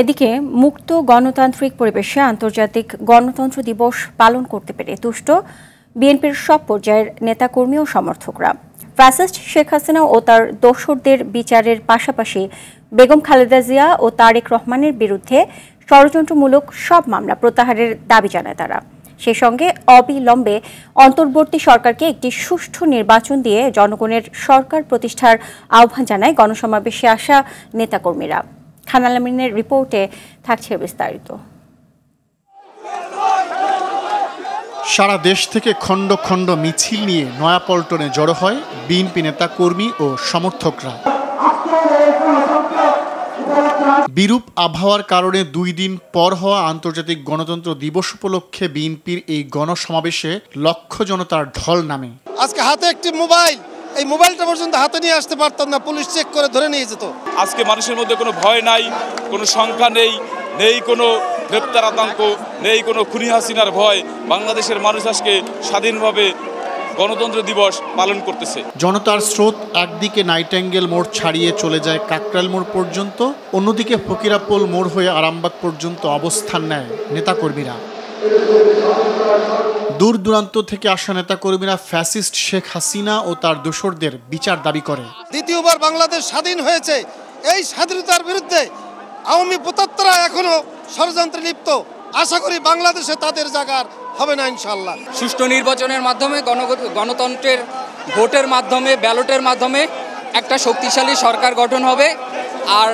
এদিকে মুক্ত গণতান্ত্রিক পরিবেশে আন্তর্জাতিক গণতন্ত্র দিবস পালন করতে পেরে তুষ্ট বিএনপির সব পর্যায়ের নেতাকর্মী ও সমর্থকরা। ফ্যাসিস্ট শেখ হাসিনা ও তার দোসরদের বিচারের পাশাপাশি বেগম খালেদা জিয়া ও তারেক রহমানের বিরুদ্ধে ষড়যন্ত্রমূলক সব মামলা প্রত্যাহারের দাবি জানায় তারা। সেই সঙ্গে অবিলম্বে অন্তর্বর্তী সরকারকে একটি সুষ্ঠু নির্বাচন দিয়ে জনগণের সরকার প্রতিষ্ঠার আহ্বান জানায় গণসমাবেশে আসা নেতাকর্মীরা। খান আলমিনের রিপোর্টে থাকছে বিস্তারিত। সারা দেশ থেকে খণ্ড খণ্ড মিছিল নিয়ে নয়াপল্টনে জড়ো হয় বিএনপি নেতা কর্মী ও সমর্থকরা। বিরূপ আবহাওয়ার কারণে 2 দিন পর হওয়া আন্তর্জাতিক গণতন্ত্র দিবস উপলক্ষে বিএনপির এই গণসমাবেশে লক্ষ জনতার ঢল নামে। আজকে হাতে একটি মোবাইল, এই মোবাইলটা পর্যন্ত হাতে নিয়ে আসতে পারতাম না, পুলিশ চেক করে ধরে নিয়ে যেত। আজকে মানুষের মধ্যে কোনো ভয় নাই, কোনো শঙ্কা নেই, নেই কোনো গ্রেপ্তার আতঙ্ক, নেই কোনো খুনি হাসিনার ভয়। বাংলাদেশের মানুষ আজকে স্বাধীনভাবে গণতন্ত্র দিবস পালন করতেছে। জনতার স্রোত একদিকে নাইটেঙ্গেল মোড় ছাড়িয়ে চলে যায় কাকরাইল মোড় পর্যন্ত, অন্যদিকে ফকিরাপোল মোড় হয়ে আরামবাগ পর্যন্ত অবস্থান নেয় নেতাকর্মীরা। দূর দূরান্ত থেকে আসা নেতাকর্মীরা ফ্যাসিস্ট শেখ হাসিনা ও তার দোসরদের বিচার দাবি করে। দ্বিতীয়বার বাংলাদেশ স্বাধীন হয়েছে, এই স্বাধীনতার বিরুদ্ধে আওয়ামী প্রতাত্তরা এখনো ষড়যন্ত্রে লিপ্ত। আশা করি বাংলাদেশে তাদের জায়গার হবে না ইনশাআল্লাহ। সুষ্ঠু নির্বাচনের মাধ্যমে গণতন্ত্রের ভোটের মাধ্যমে ব্যালটের মাধ্যমে একটা শক্তিশালী সরকার গঠন হবে, আর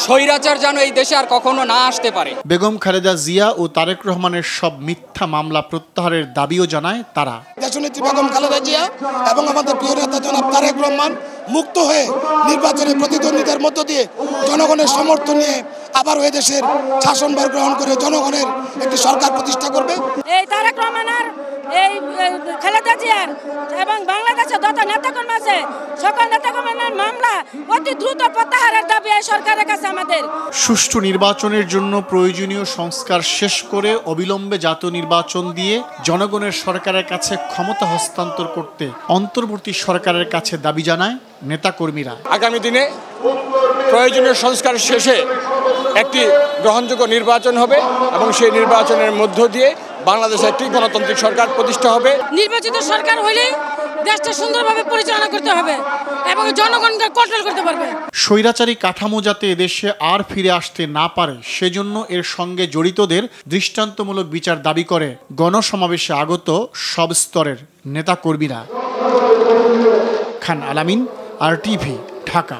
স্বৈরাচার যেন এই দেশে আর কখনো না আসতে পারে। বেগম খালেদা জিয়া ও তারেক রহমানের সব মিথ্যা মামলা প্রত্যাহারের দাবিও জানায় তারা। দেশনেত্রী বেগম খালেদা জিয়া এবং আমাদের প্রিয় নেতা জনাব তারেক রহমান মুক্ত হয়ে নির্বাচনে প্রতিদ্বন্দ্বিতার মধ্য দিয়ে জনগণের সমর্থন নিয়ে আবার ওই দেশের শাসনভার গ্রহণ করে জনগণের একটি সরকার প্রতিষ্ঠা করবে। এই তারেক রহমানের, এই খালেদা জিয়ার এবং বাংলাদেশের যত নেতাকর্মী আছে সকল নেতাকর্মীর মামলা অতি দ্রুত প্রত্যাহারের দাবি এই সরকারের কাছে আমাদের। সুষ্ঠু নির্বাচনের জন্য প্রয়োজনীয় সংস্কার শেষ করে অবিলম্বে জাতীয় নির্বাচন দিয়ে জনগণের সরকারের কাছে ক্ষমতা হস্তান্তর করতে অন্তর্বর্তী সরকারের কাছে দাবি জানায় নেতাকর্মীরা। আগামী দিনে প্রয়োজনীয় সংস্কার শেষে একটি গ্রহণযোগ্য নির্বাচন হবে এবং সেই নির্বাচনের মধ্য দিয়ে বাংলাদেশে একটি গণতান্ত্রিক সরকার প্রতিষ্ঠা হবে। নির্বাচিত সরকার হলে দেশটা সুন্দরভাবে পরিচালনা করতে হবে এবং জনগণকে কন্ট্রোল করতে পারবে। স্বৈরাচারী কাঠামো যাতে এদেশে আর ফিরে আসতে না পারে সেজন্য এর সঙ্গে জড়িতদের দৃষ্টান্তমূলক বিচার দাবি করে গণসমাবেশে আগত সব স্তরের নেতাকর্মীরা। খান আলামিন, RTV, ঢাকা।